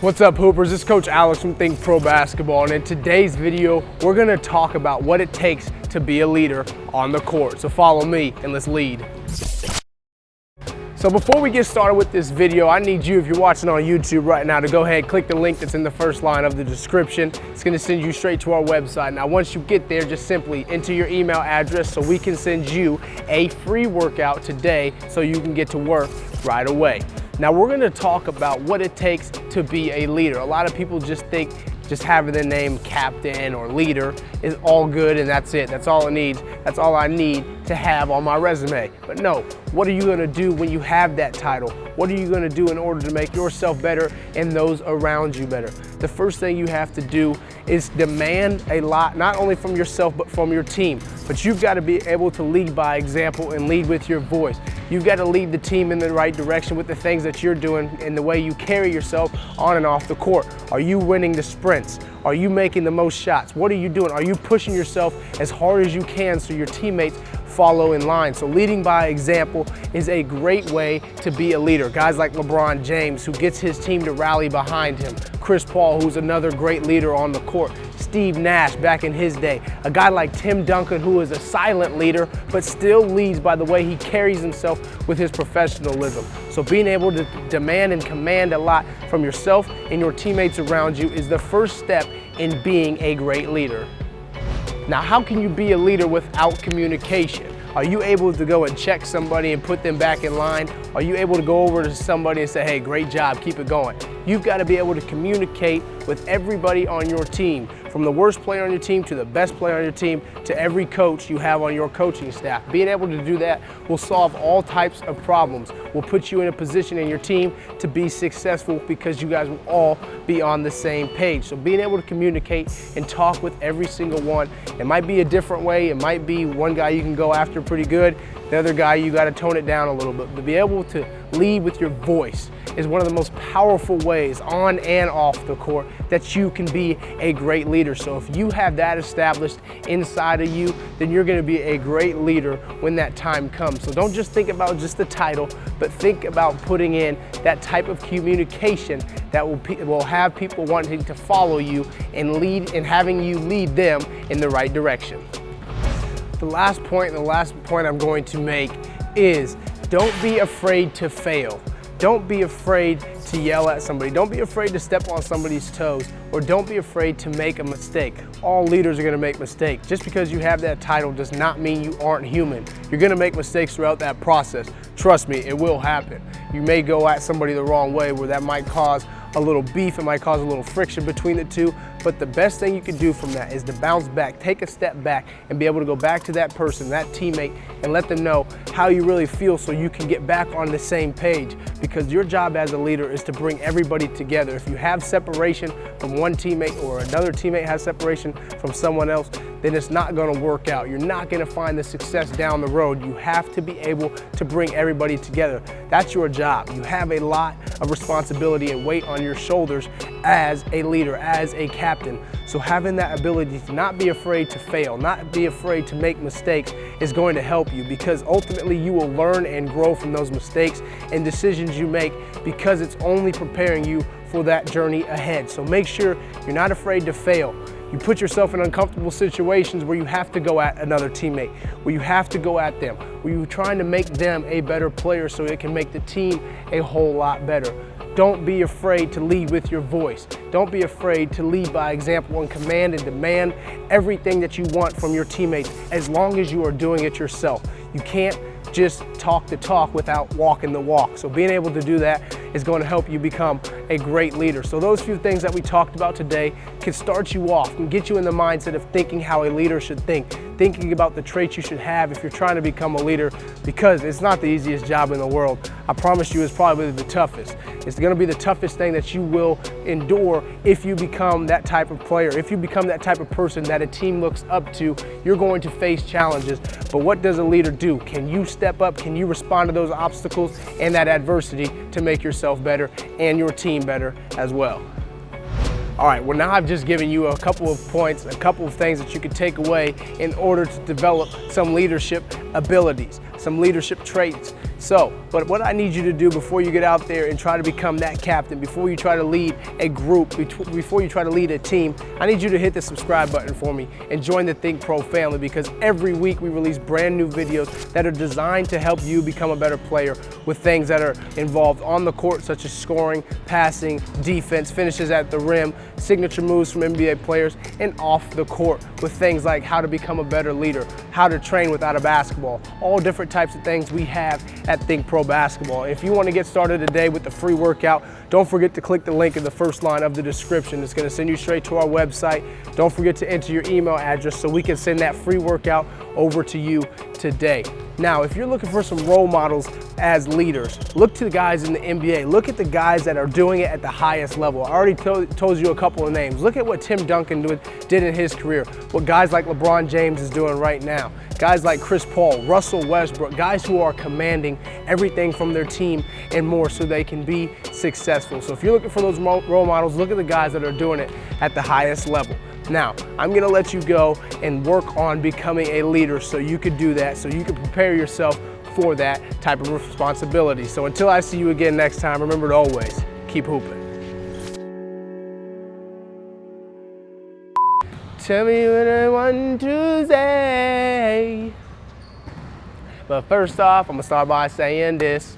What's up, Hoopers? It's Coach Alex from Think Pro Basketball, and in today's video, we're gonna talk about what it takes to be a leader on the court. So follow me and let's lead. So before we get started with this video, I need you, if you're watching on YouTube right now, to go ahead, click the link that's in the first line of the description. It's gonna send you straight to our website. Now, once you get there, just simply enter your email address so we can send you a free workout today so you can get to work right away. Now, we're gonna talk about what it takes to be a leader. A lot of people just think just having the name captain or leader is all good and that's it. That's all it needs. That's all I need to have on my resume. But no, what are you gonna do when you have that title? What are you gonna do in order to make yourself better and those around you better? The first thing you have to do is demand a lot, not only from yourself, but from your team. But you've got to be able to lead by example and lead with your voice. You've got to lead the team in the right direction with the things that you're doing and the way you carry yourself on and off the court. Are you winning the sprints? Are you making the most shots? What are you doing? Are you pushing yourself as hard as you can so your teammates follow in line? So leading by example is a great way to be a leader. Guys like LeBron James, who gets his team to rally behind him. Chris Paul, who's another great leader on the court. Steve Nash back in his day. A guy like Tim Duncan, who is a silent leader, but still leads by the way he carries himself with his professionalism. So being able to demand and command a lot from yourself and your teammates around you is the first step in being a great leader. Now, how can you be a leader without communication? Are you able to go and check somebody and put them back in line? Are you able to go over to somebody and say, hey, great job, keep it going? You've got to be able to communicate with everybody on your team, from the worst player on your team to the best player on your team to every coach you have on your coaching staff. Being able to do that will solve all types of problems, will put you in a position in your team to be successful because you guys will all be on the same page. So being able to communicate and talk with every single one, it might be a different way. It might be one guy you can go after pretty good, the other guy you got to tone it down a little bit. To be able to lead with your voice is one of the most powerful ways on and off the court that you can be a great leader. So if you have that established inside of you, then you're going to be a great leader when that time comes. So don't just think about just the title, but think about putting in that type of communication that will have people wanting to follow you and lead, and having you lead them in the right direction. The last point I'm going to make is don't be afraid to fail. Don't be afraid to yell at somebody. Don't be afraid to step on somebody's toes, or don't be afraid to make a mistake. All leaders are gonna make mistakes. Just because you have that title does not mean you aren't human. You're gonna make mistakes throughout that process. Trust me, it will happen. You may go at somebody the wrong way where that might cause a little beef, it might cause a little friction between the two, but the best thing you can do from that is to bounce back, take a step back, and be able to go back to that person, that teammate, and let them know how you really feel so you can get back on the same page. Because your job as a leader is to bring everybody together. If you have separation from one teammate or another teammate has separation from someone else, then it's not gonna work out. You're not gonna find the success down the road. You have to be able to bring everybody together. That's your job. You have a lot of responsibility and weight on your shoulders as a leader, as a captain. So having that ability to not be afraid to fail, not be afraid to make mistakes is going to help you, because ultimately you will learn and grow from those mistakes and decisions you make, because it's only preparing you for that journey ahead. So make sure you're not afraid to fail. You put yourself in uncomfortable situations where you have to go at another teammate, where you have to go at them, where you're trying to make them a better player so it can make the team a whole lot better. Don't be afraid to lead with your voice. Don't be afraid to lead by example and command and demand everything that you want from your teammates, as long as you are doing it yourself. You can't just talk the talk without walking the walk. So being able to do that is going to help you become a great leader. So those few things that we talked about today can start you off and get you in the mindset of thinking how a leader should think, thinking about the traits you should have if you're trying to become a leader, because it's not the easiest job in the world. I promise you, it's probably the toughest. It's going to be the toughest thing that you will endure if you become that type of player. If you become that type of person that a team looks up to, you're going to face challenges. But what does a leader do? Can you step up? Can you respond to those obstacles and that adversity to make yourself better and your team better as well? All right, well, now I've just given you a couple of points, a couple of things that you could take away in order to develop some leadership abilities. some leadership traits. So, but what I need you to do before you get out there and try to become that captain, before you try to lead a group, before you try to lead a team, I need you to hit the subscribe button for me and join the Think Pro family, because every week we release brand new videos that are designed to help you become a better player with things that are involved on the court, such as scoring, passing, defense, finishes at the rim, signature moves from NBA players, and off the court with things like how to become a better leader, how to train without a basketball, all different types of things we have at Think Pro Basketball. If you want to get started today with the free workout, don't forget to click the link in the first line of the description. It's going to send you straight to our website. Don't forget to enter your email address so we can send that free workout over to you today. Now, if you're looking for some role models as leaders, look to the guys in the NBA. Look at the guys that are doing it at the highest level. I already told you a couple of names. Look at what Tim Duncan did in his career, what guys like LeBron James is doing right now, guys like Chris Paul, Russell Westbrook, guys who are commanding everything from their team and more so they can be successful. So if you're looking for those role models, look at the guys that are doing it at the highest level. Now, I'm going to let you go and work on becoming a leader so you could do that, so you can prepare yourself for that type of responsibility. So until I see you again next time, remember to always keep hooping. Tell me what I want to say. But first off, I'm going to start by saying this.